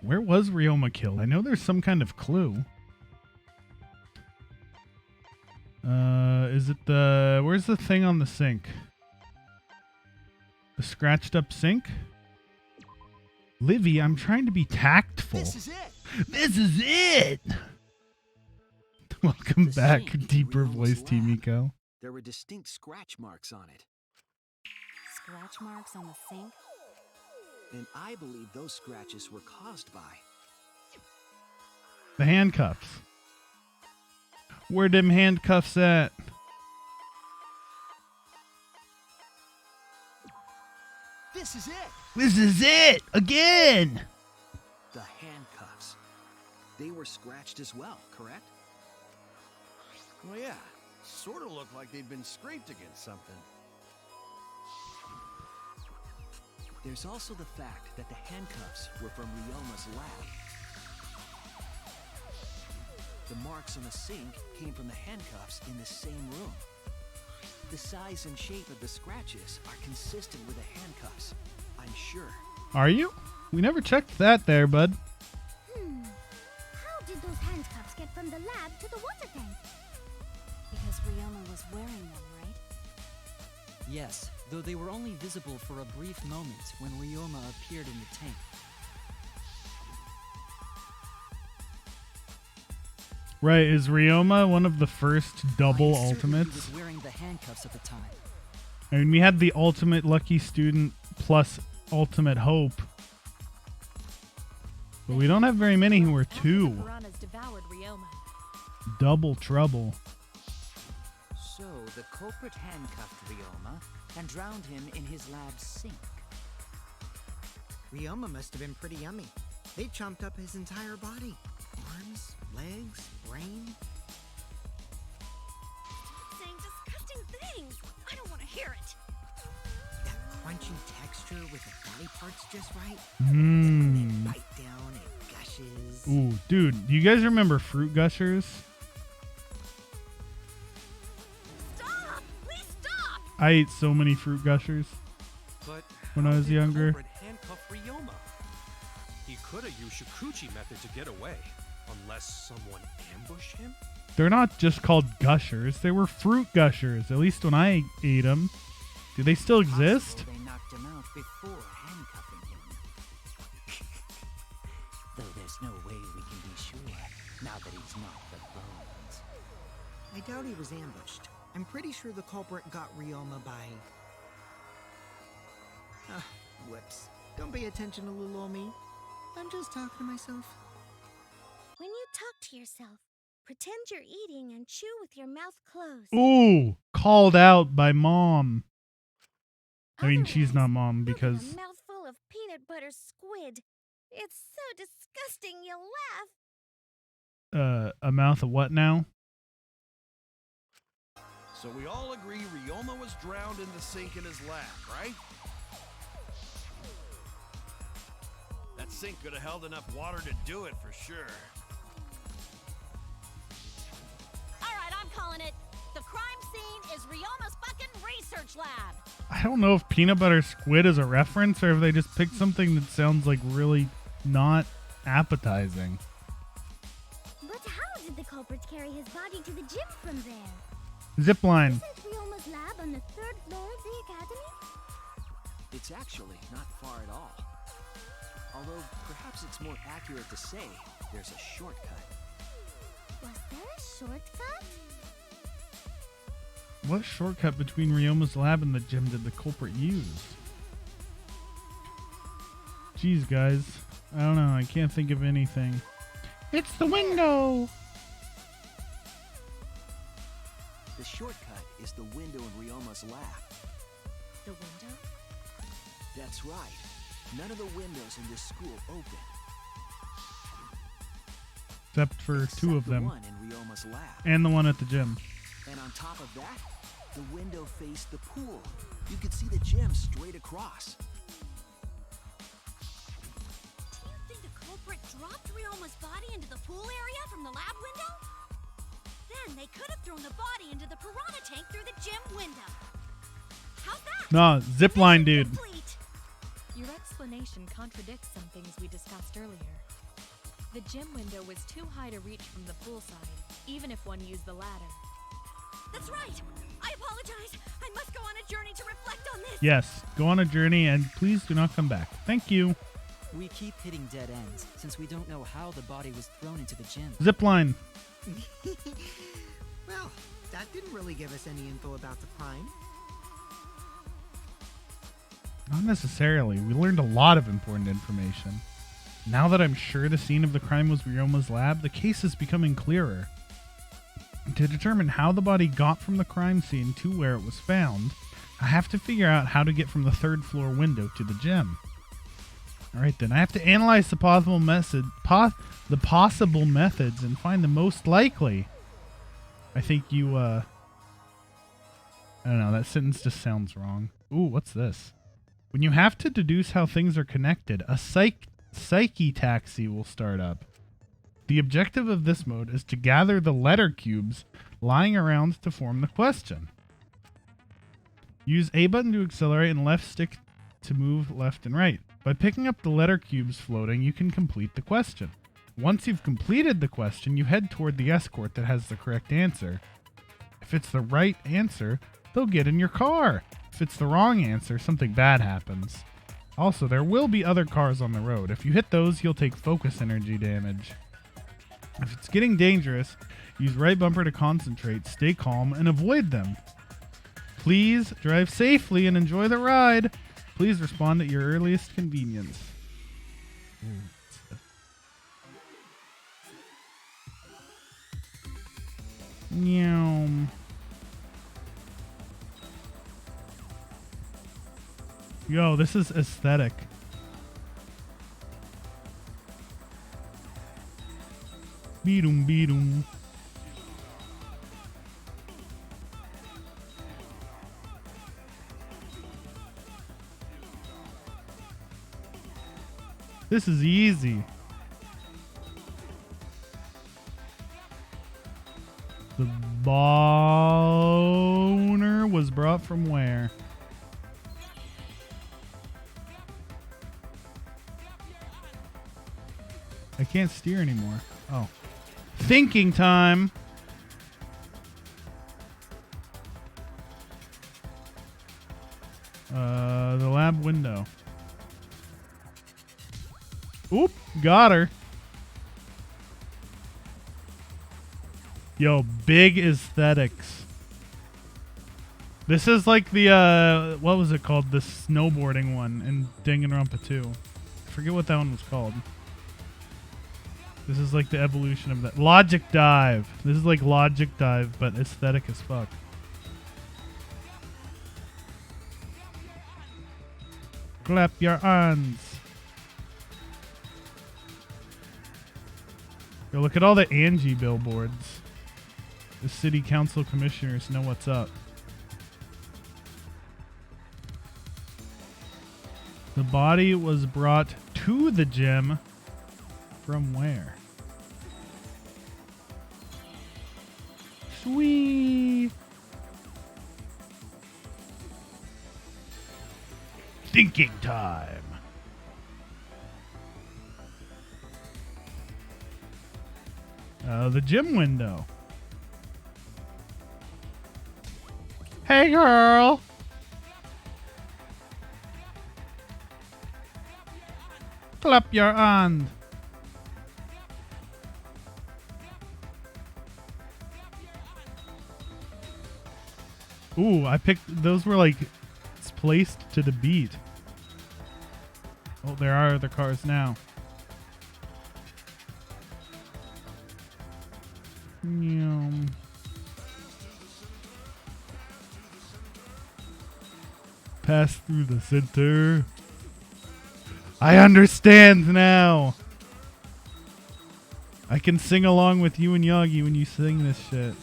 Where was Ryoma killed? I know there's some kind of clue. Is it the... Where's the thing on the sink? The scratched up sink? Livy, I'm trying to be tactful. This is it. This is it! Welcome The back, sink in deeper Ryoma's voice Team lab. Eco. There were distinct scratch marks on it, Scratch marks on the sink? and I believe those scratches were caused by... The handcuffs. Where them handcuffs at? This is it! This is it! Again! The handcuffs. They were scratched as well, correct? Well, yeah. Sort of looked like they'd been scraped against something. There's also the fact that the handcuffs were from Ryoma's lab. The marks on the sink came from the handcuffs in the same room. The size and shape of the scratches are consistent with the handcuffs, I'm sure. Are you? We never checked that there, bud. How did those handcuffs get from the lab to the water tank? Because Ryoma was wearing them, right? Yes, though they were only visible for a brief moment when Ryoma appeared in the tank. Right, is Ryoma one of the first double I am certain ultimates? He was wearing the handcuffs at the time. I mean, we had the ultimate lucky student plus ultimate hope. But we don't have very many who are After the two. piranhas devoured Ryoma. Double trouble. So the culprit handcuffed Ryoma and drowned him in his lab sink. Ryoma must have been pretty yummy. They chomped up his entire body. Arms, legs, brain. Saying disgusting things. I don't want to hear it. That crunchy texture with the body parts just right. Mmm. They bite down, it gushes. Ooh, dude, do you guys remember Fruit Gushers? Stop! Please stop! I ate so many Fruit Gushers. But When how I was did younger. Culprit handcuff Ryoma? He could have used Shuichi method to get away, unless someone ambushed him. They're not just called Gushers. They were Fruit Gushers, at least when I ate them. Do they still exist? Possible they knocked him out before handcuffing him. Though there's no way we can be sure now that he's not the bones. I doubt he was ambushed. I'm pretty sure the culprit got Ryoma by... whoops. Don't pay attention to little old me. I'm just talking to myself. When you talk to yourself, pretend you're eating and chew with your mouth closed. Ooh, called out by mom. I mean, she's Otherwise, not mom you'll get because... a mouthful of peanut butter squid. It's so disgusting you'll laugh. A mouth of what now? So we all agree Ryoma was drowned in the sink in his lab, right? That sink could have held enough water to do it for sure. All right, I'm calling it. The crime scene is Ryoma's fucking research lab. I don't know if peanut butter squid is a reference or if they just picked something that sounds like really not appetizing. But how did the culprit carry his body to the gym from there? Zipline. Isn't Ryoma's lab on the 3rd floor of the academy? It's actually not far at all. Although, perhaps it's more accurate to say there's a shortcut. Was there a shortcut? What shortcut between Ryoma's lab and the gym did the culprit use? Jeez, guys. I don't know. I can't think of anything. It's the window! The shortcut is the window in Ryoma's lab. The window? That's right. None of the windows in this school open. Except for Except two of the them. one in Ryoma's lab. And the one at the gym. And on top of that, the window faced the pool. You could see the gym straight across. Do you think the culprit dropped Ryoma's body into the pool area from the lab window? Then they could have thrown the body into the piranha tank through the gym window. How's that? No, zipline, dude. Complete. Your explanation contradicts some things we discussed earlier. The gym window was too high to reach from the poolside, even if one used the ladder. That's right! I apologize! I must go on a journey to reflect on this! Yes, go on a journey and please do not come back. Thank you. We keep hitting dead ends, since we don't know how the body was thrown into the gym. Zipline. Well, that didn't really give us any info about the crime. Not necessarily. We learned a lot of important information. Now that I'm sure the scene of the crime was Ryoma's lab, the case is becoming clearer. To determine how the body got from the crime scene to where it was found, I have to figure out how to get from the 3rd floor window to the gym. Alright then, I have to analyze the possible methods and find the most likely. I think you, I don't know, that sentence just sounds wrong. Ooh, what's this? When you have to deduce how things are connected, a psyche taxi will start up. The objective of this mode is to gather the letter cubes lying around to form the question. Use A button to accelerate and left stick to move left and right. By picking up the letter cubes floating, you can complete the question. Once you've completed the question, you head toward the escort that has the correct answer. If it's the right answer, they'll get in your car. If it's the wrong answer, something bad happens. Also, there will be other cars on the road. If you hit those, you'll take focus energy damage. If it's getting dangerous, use right bumper to concentrate, stay calm, and avoid them. Please drive safely and enjoy the ride. Please respond at your earliest convenience. Meow. Yo, this is aesthetic. Beedum beedum. This is easy. The boner was brought from where? I can't steer anymore. Oh. Thinking time. The lab window. Oop, got her. Yo, big aesthetics. This is like the, what was it called? The snowboarding one in Danganronpa 2. I forget what that one was called. This is like the evolution of that. Logic Dive. This is like Logic Dive, but aesthetic as fuck. Clap your hands. Yo, look at all the Angie billboards. The city council commissioners know what's up. The body was brought to the gym from where? Sweet. Thinking time. The gym window. Hey, girl. Clap your hand. Ooh, I picked, those were like placed to the beat. Oh, there are other cars now. Yum. Pass through the center. I understand now. I can sing along with you and Yagi when you sing this shit.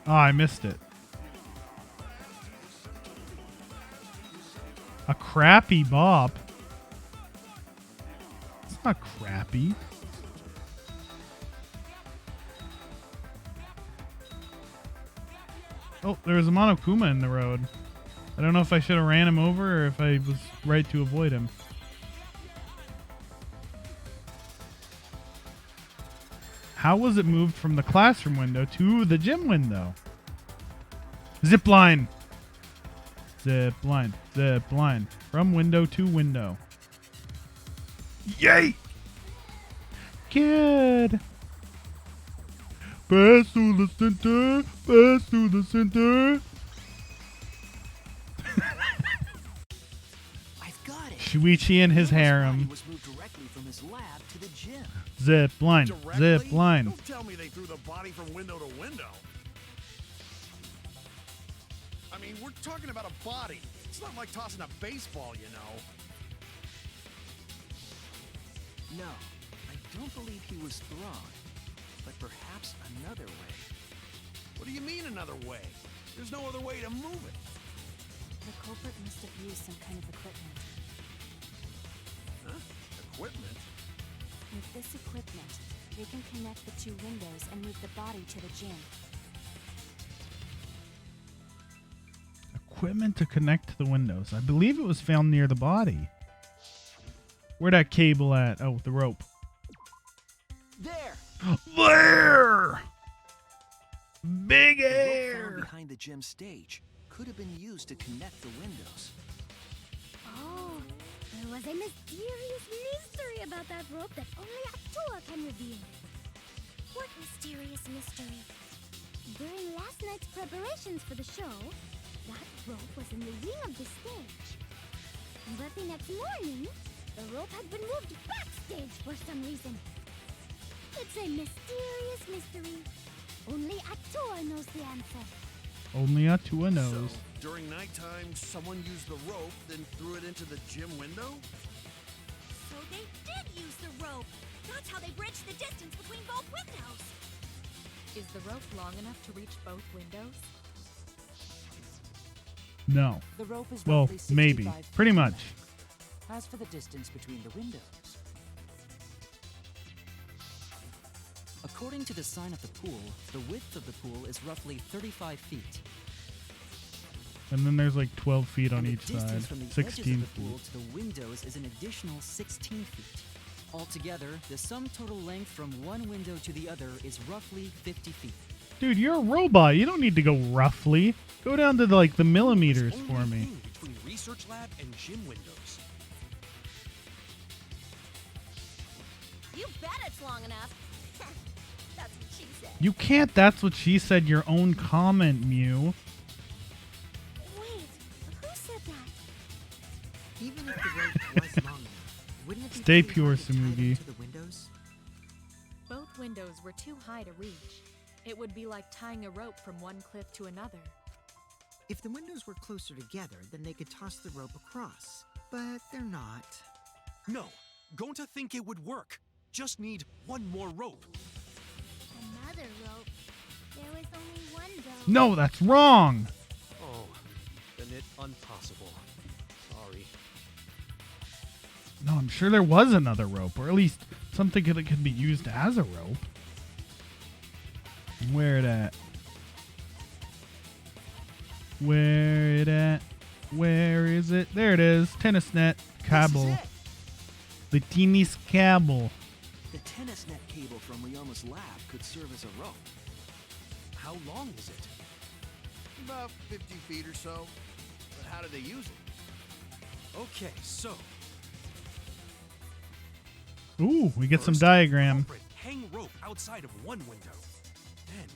Oh, I missed it. A crappy bop. It's not crappy. Oh, there was a Monokuma in the road. I don't know if I should have ran him over or if I was right to avoid him. How was it moved from the classroom window to the gym window? Zip line. Zip line. Zip line. From window to window. Yay! Good. Pass to the center. Pass to the center. I've got it. Shuichi and his Ryoma's harem. body was moved directly from his lab to the gym. Zip line. Directly? Zip line. Don't tell me they threw the body from window to window. I mean, we're talking about a body. It's not like tossing a baseball, you know. No, I don't believe he was thrown, but perhaps another way. What do you mean another way? There's no other way to move it. The culprit must have used some kind of equipment. Huh? Equipment? With this equipment, they can connect the two windows and move the body to the gym. Equipment to connect to the windows. I believe it was found near the body. Where that cable at? Oh, the rope. There! There! Big The rope found air! behind the gym stage could have been used to connect the windows. Oh, there was a mysterious mystery about that rope that only Atua can reveal. What mysterious mystery? During last night's preparations for the show, that rope was in the wing of the stage. But the next morning, the rope had been moved backstage for some reason. It's a mysterious mystery. Only Atua knows the answer. Only Atua knows. So, during nighttime, someone used the rope, then threw it into the gym window? So they did use the rope. That's how they bridged the distance between both windows. Is the rope long enough to reach both windows? No. The rope is Well, roughly 65 maybe. feet Pretty in much. length. As for the distance between the windows, according to the sign of the pool, the width of the pool is roughly 35 feet. And then there's like 12 feet on And the each side. distance from the 16 edges of the pool feet. to the windows is an additional 16 feet. Altogether, the sum total length from one window to the other is roughly 50 feet. Dude, you're a robot. You don't need to go roughly. Go down to like the millimeters It's for only me. thing between research lab and gym windows. You bet it's long enough. That's what she said. You can't. That's what she said. Your own comment, Mew. Wait, who said that? Even if the rope was long enough, wouldn't it be Stay pretty pure, hard to tie them Samugi. to the windows? Both windows were too high to reach. It would be like tying a rope from one cliff to another. If the windows were closer together, then they could toss the rope across. But they're not. No, going to think it would work. Just need one more rope. Another rope. There was only one rope. No, that's wrong. Oh, then it impossible. Sorry. No, I'm sure there was another rope, or at least something that could be used as a rope. Where it at? Where it at? Where is it? There it is. Tennis net. Cable. This is it. The tennis cable. The tennis net cable from Ryoma's lab could serve as a rope. How long is it? About 50 feet or so. But how did they use it? Okay, so Ooh, we get some first, diagram. Culprit hang rope outside of one window. Then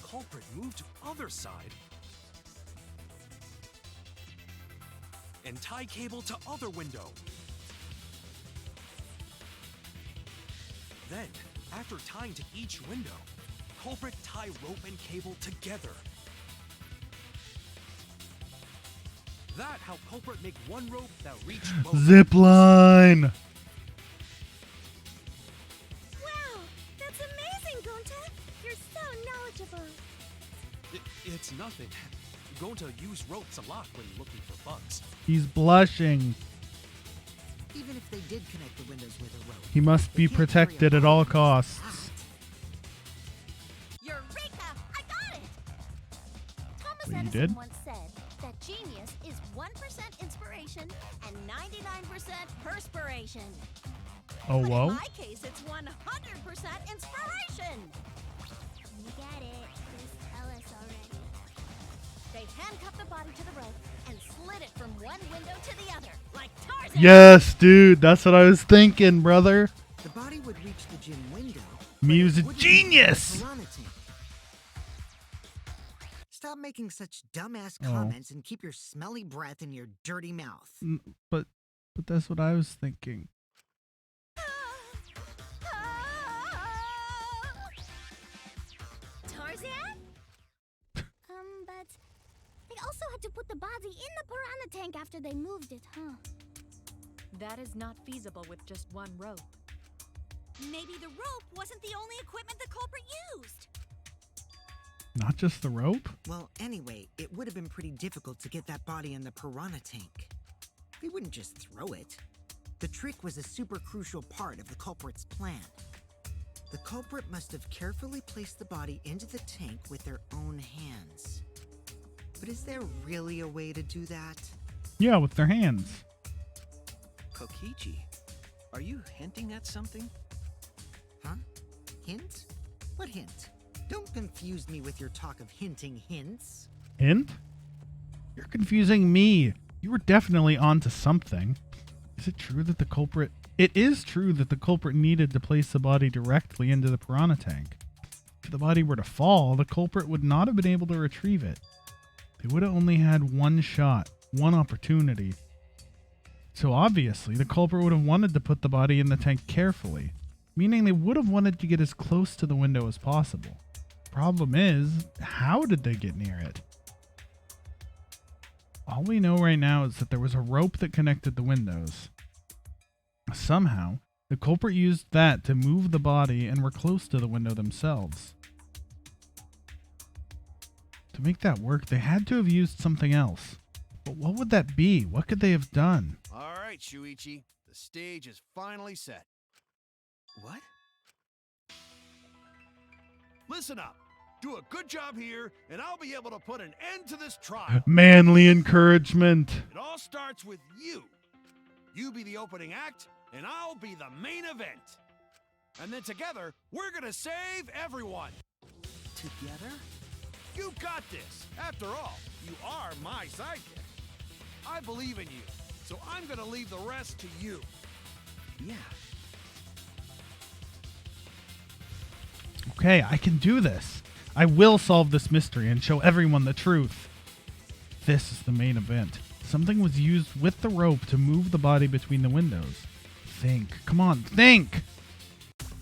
culprit move to other side. And tie cable to other window. Then, after tying to each window, culprit tie rope and cable together. That how culprit make one rope that reach both. Zip line. Wow, that's amazing, Gonta. You're so knowledgeable. It's nothing. Going to use ropes a lot when looking for bugs. He's blushing. Even if they did connect the windows with a rope, He must be they can't carry a protected at body all like costs. that. Eureka! I got it! Thomas Wait, you Edison did? once said that genius is 1% inspiration and 99% perspiration. Oh, But whoa. in my case, it's 100% inspiration. You get it. Just tell us already. They handcuffed the body to the rope and slid it from one window to the other, like Tarzan. Yes, dude. That's what I was thinking, brother. The body would reach the gym window. Me's a but it wouldn't genius. reach the piranha tank. Stop making such dumbass Oh. comments and keep your smelly breath in your dirty mouth. But that's what I was thinking. Tarzan? But they also had to put the body in the piranha tank after they moved it, huh? That is not feasible with just one rope. Maybe the rope wasn't the only equipment the culprit used. Not just the rope? Well, anyway, it would have been pretty difficult to get that body in the piranha tank. They wouldn't just throw it. The trick was a super crucial part of the culprit's plan. The culprit must have carefully placed the body into the tank with their own hands. But is there really a way to do that? Yeah, with their hands. Kokichi, are you hinting at something? Huh? Hint? What hint? Don't confuse me with your talk of hinting hints. Hint? You're confusing me. You were definitely onto something. Is it true that the culprit... It is true that the culprit needed to place the body directly into the piranha tank. If the body were to fall, the culprit would not have been able to retrieve it. They would have only had one shot, one opportunity. So obviously, the culprit would have wanted to put the body in the tank carefully, meaning they would have wanted to get as close to the window as possible. Problem is, how did they get near it? All we know right now is that there was a rope that connected the windows. Somehow, the culprit used that to move the body and were close to the window themselves. To make that work, they had to have used something else. But what would that be? What could they have done? All right, Shuichi. The stage is finally set. What? Listen up. Do a good job here, and I'll be able to put an end to this trial. Manly encouragement. It all starts with you. You be the opening act, and I'll be the main event. And then together, we're gonna save everyone. Together? You got this. After all, you are my sidekick. I believe in you, so I'm gonna leave the rest to you. Yeah. Okay, I can do this. I will solve this mystery and show everyone the truth. This is the main event. Something was used with the rope to move the body between the windows. Think. Come on, think!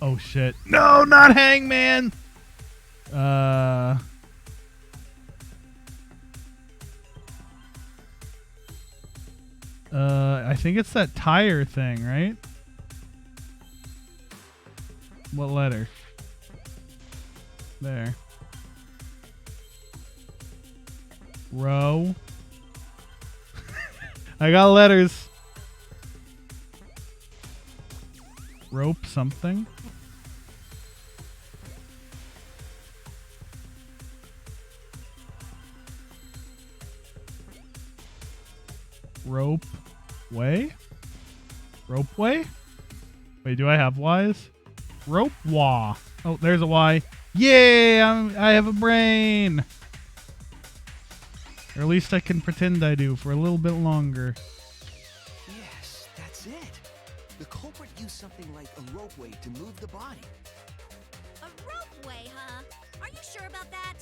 Oh shit. No, not Hangman! I think it's that tire thing, right? What letter? There. Row. I got letters. Rope something. Rope way? Rope way? Wait, do I have Y's? Rope wah. Oh, there's a Y. Yay! I have a brain! Or at least I can pretend I do for a little bit longer. Yes, that's it. The culprit used something like a ropeway to move the body. A ropeway, huh? Are you sure about that?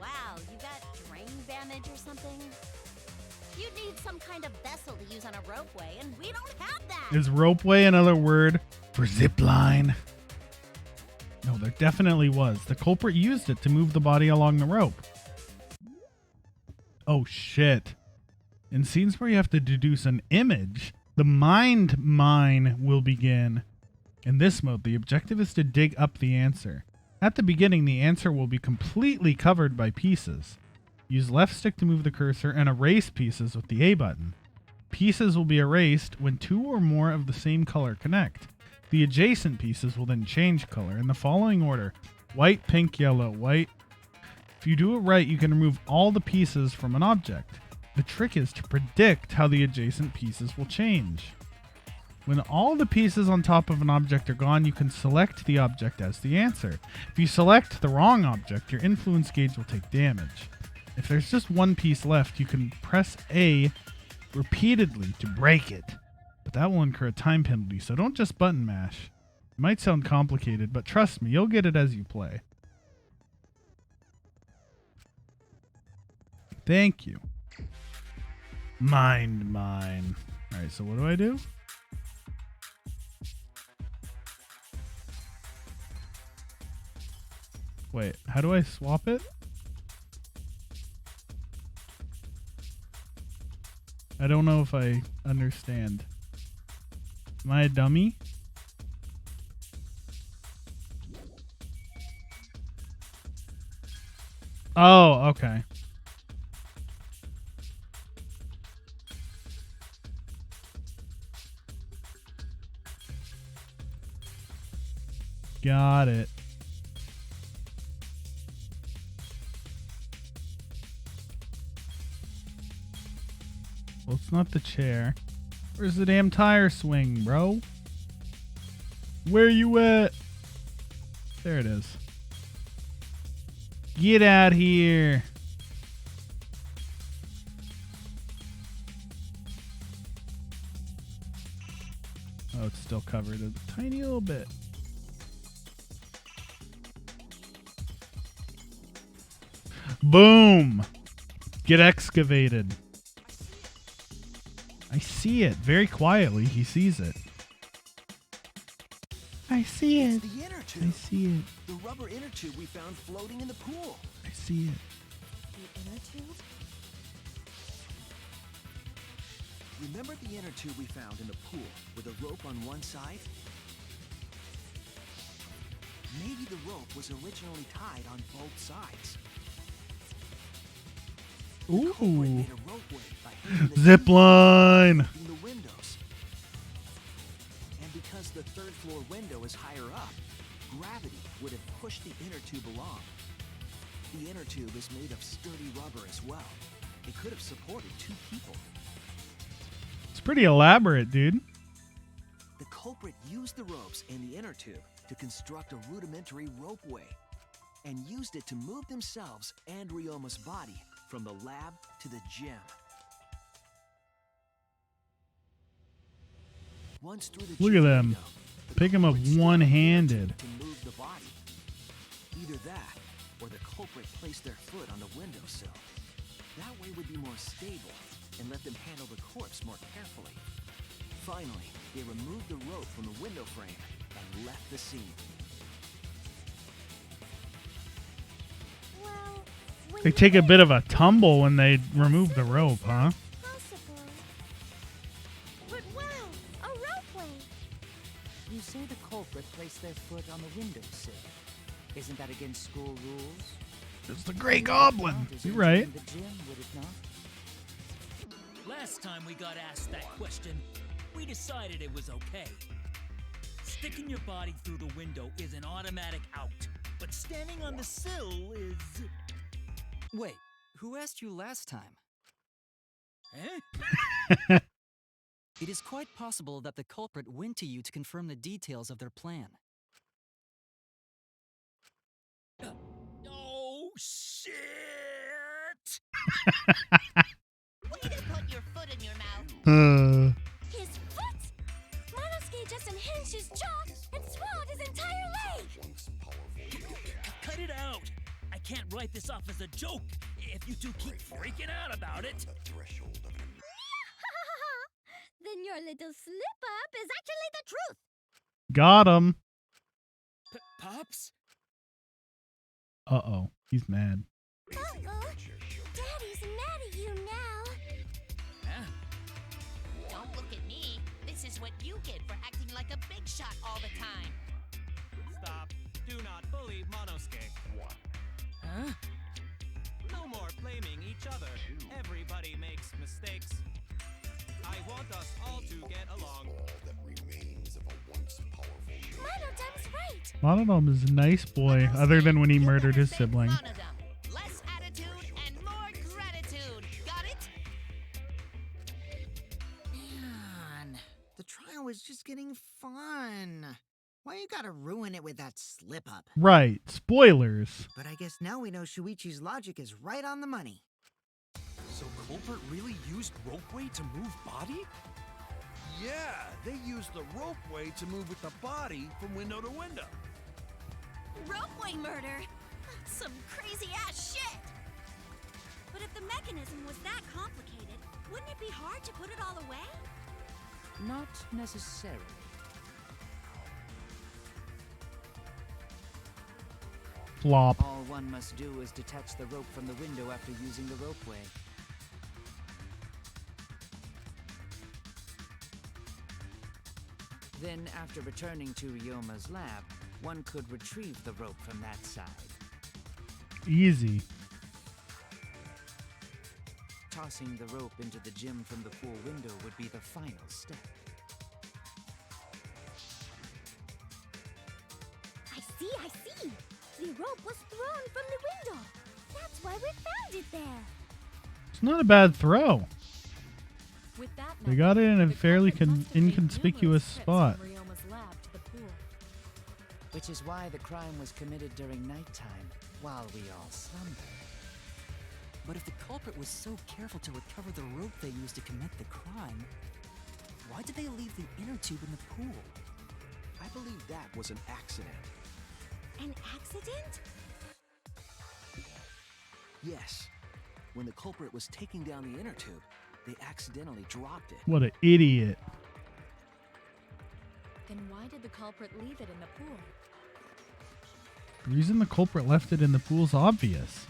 Wow, you got drain damage or something? You'd need some kind of vessel to use on a ropeway, and we don't have that! Is ropeway another word for zipline? No, there definitely was. The culprit used it to move the body along the rope. Oh shit. In scenes where you have to deduce an image, the mind mine will begin. In this mode, the objective is to dig up the answer. At the beginning, the answer will be completely covered by pieces. Use left stick to move the cursor and erase pieces with the A button. Pieces will be erased when two or more of the same color connect. The adjacent pieces will then change color in the following order: white, pink, yellow, white. If you do it right, you can remove all the pieces from an object. The trick is to predict how the adjacent pieces will change. When all the pieces on top of an object are gone, you can select the object as the answer. If you select the wrong object, your influence gauge will take damage. If there's just one piece left, you can press A repeatedly to break it. But that will incur a time penalty, so don't just button mash. It might sound complicated, but trust me, you'll get it as you play. Thank you. Mind mine. Alright, so what do I do? Wait, how do I swap it? I don't know if I understand. Am I a dummy? Oh, okay. Got it. Well, it's not the chair. Where's the damn tire swing, bro? Where you at? There it is. Get out here. Oh, it's still covered a tiny little bit. Boom! Get excavated. I see it. Very quietly, he sees it. I see it. It's the inner tube. I see it. The rubber inner tube we found floating in the pool. I see it. The inner tube? Remember the inner tube we found in the pool with a rope on one side? Maybe the rope was originally tied on both sides. Ooh. Made a ropeway by hanging the Zip tube line. in the windows. And because the third floor window is higher up, gravity would have pushed the inner tube along. The inner tube is made of sturdy rubber as well. It could have supported 2 people. It's pretty elaborate, dude. The culprit used the ropes in the inner tube to construct a rudimentary ropeway and used it to move themselves and Ryoma's body from the lab to the gym. Once through the Look at gym them. window, the Pick him up culprit stood on the one-handed. inner tube to move the body. Either that, or the culprit placed their foot on the windowsill. That way would be more stable and let them handle the corpse more carefully. Finally, they removed the rope from the window frame and left the scene. Well, when They you take a think bit of a tumble when they remove the rope, huh? possible. But wow, a ropeway. You say the culprit placed their foot on the windowsill. Isn't that against school rules? It's the Grey Goblin. You're right. In the gym, would it not? Last time we got asked that question, we decided it was okay. Sticking your body through the window is an automatic out, but standing on the sill is... Wait, who asked you last time? Eh? It is quite possible that the culprit went to you to confirm the details of their plan. Oh, shit! Way to put your foot in your mouth. His foot! Monosuke just unhinged his jaw and swallowed his entire leg! Cut it out! I can't write this off as a joke if you two keep freaking out about it. Then your little slip-up is actually the truth! Got him. Pops? Uh-oh. He's mad. Uh-oh. Daddy's mad at you now. Huh? Don't look at me. This is what you get for acting like a big shot all the time. Stop. Do not bully Monosuke. Huh? No more blaming each other. Everybody makes mistakes. I want us all to get along. Monodom's right. Monodome is a nice boy, other than when he murdered his sibling. Monodum. Less attitude and more gratitude. Got it? fun. Why you gotta ruin it with that slip-up? Right. Spoilers. But I guess now we know Shuichi's logic is right on the money. So Culprit really used ropeway to move body? Yeah, they used the ropeway to move with the body from window to window. Ropeway murder? Some crazy ass shit! But if the mechanism was that complicated, wouldn't it be hard to put it all away? Not necessarily. Flop. All one must do is detach the rope from the window after using the ropeway. Then, after returning to Ryoma's lab, one could retrieve the rope from that side. Easy. Tossing the rope into the gym from the pool window would be the final step. I see. The rope was thrown from the window. That's why we found it there. It's not a bad throw. With that They got it in a the fairly culprit must have made inconspicuous numerous trips spot. from Ryoma's lab to the pool. Which is why the crime was committed during nighttime, while we all slumbered. But if the culprit was so careful to recover the rope they used to commit the crime, why did they leave the inner tube in the pool? I believe that was an accident. An accident? Yes. When the culprit was taking down the inner tube, they accidentally dropped it. What an idiot. Then why did the culprit leave it in the pool? The reason the culprit left it in the pool's obvious.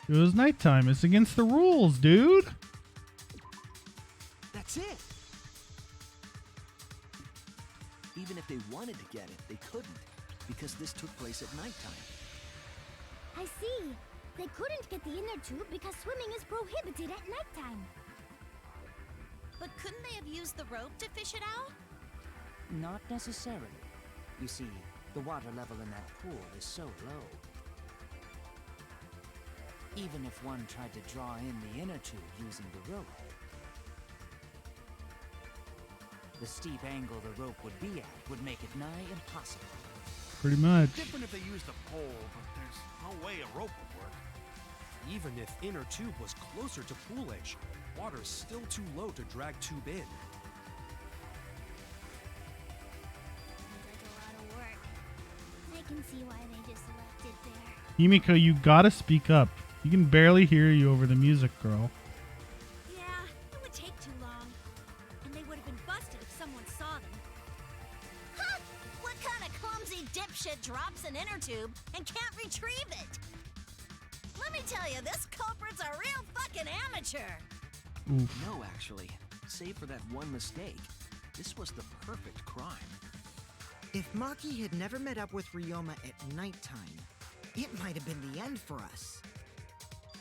It was nighttime. It's against the rules, dude. That's it. Even if they wanted to get it, they couldn't, because this took place at nighttime. I see. They couldn't get the inner tube because swimming is prohibited at nighttime. But couldn't they have used the rope to fish it out? Not necessarily. You see, the water level in that pool is so low. Even if one tried to draw in the inner tube using the rope, the steep angle the rope would be at would make it nigh impossible. Pretty much. Different if they used a pole, but there's no way a rope would work. Even if inner tube was closer to pool edge, water's still too low to drag tube in. Sounds like a lot of work. I can see why they just left it there. Himiko, you gotta speak up. You can barely hear you over the music, girl. Yeah, it would take too long. And they would have been busted if someone saw them. Huh! What kind of clumsy dipshit drops an inner tube and can't retrieve it? Let me tell you, this culprit's a real fucking amateur. Oof. No, actually. Save for that one mistake, this was the perfect crime. If Maki had never met up with Ryoma at nighttime, it might have been the end for us.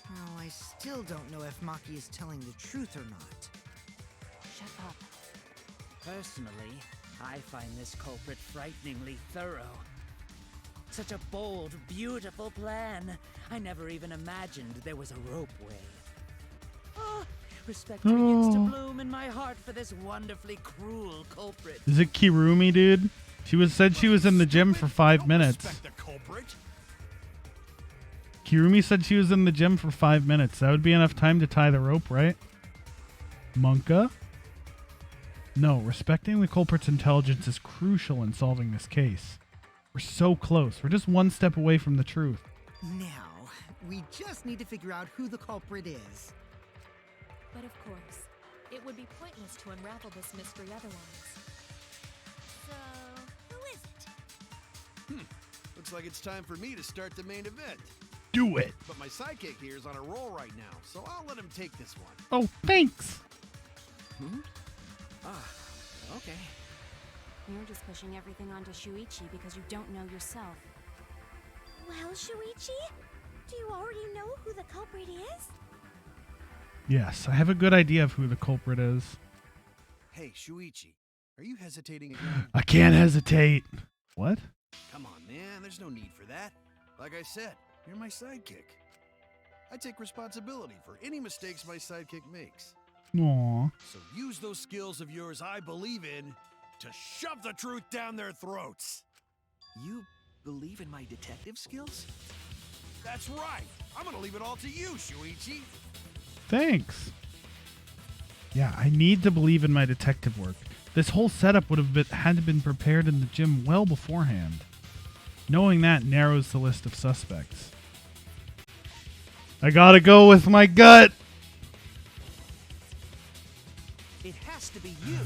Oh, I still don't know if Maki is telling the truth or not. Shut up. Personally, I find this culprit frighteningly thorough. Such a bold, beautiful plan. I never even imagined there was a ropeway. Oh, respect begins to bloom in my heart for this wonderfully cruel culprit. Is it Kirumi, dude? Said she was in the gym for 5 minutes. Respect the culprit. Kirumi said she was in the gym for 5 minutes. That would be enough time to tie the rope, right? Monka? No, respecting the culprit's intelligence is crucial in solving this case. We're so close. We're just one step away from the truth. Now, we just need to figure out who the culprit is. But of course, it would be pointless to unravel this mystery otherwise. So, who is it? Looks like it's time for me to start the main event. Do it. But my sidekick here is on a roll right now, so I'll let him take this one. Oh, thanks. Okay. You're just pushing everything onto Shuichi because you don't know yourself. Well, Shuichi, do you already know who the culprit is? Yes, I have a good idea of who the culprit is. Hey, Shuichi, are you hesitating again? I can't hesitate. What? Come on, man, there's no need for that. Like I said, you're my sidekick. I take responsibility for any mistakes my sidekick makes. Aw. So use those skills of yours I believe in to shove the truth down their throats. You believe in my detective skills? That's right. I'm gonna leave it all to you, Shuichi. Thanks. Yeah, I need to believe in my detective work. This whole setup would have had to been prepared in the gym well beforehand. Knowing that narrows the list of suspects. I gotta go with my gut. It has to be you.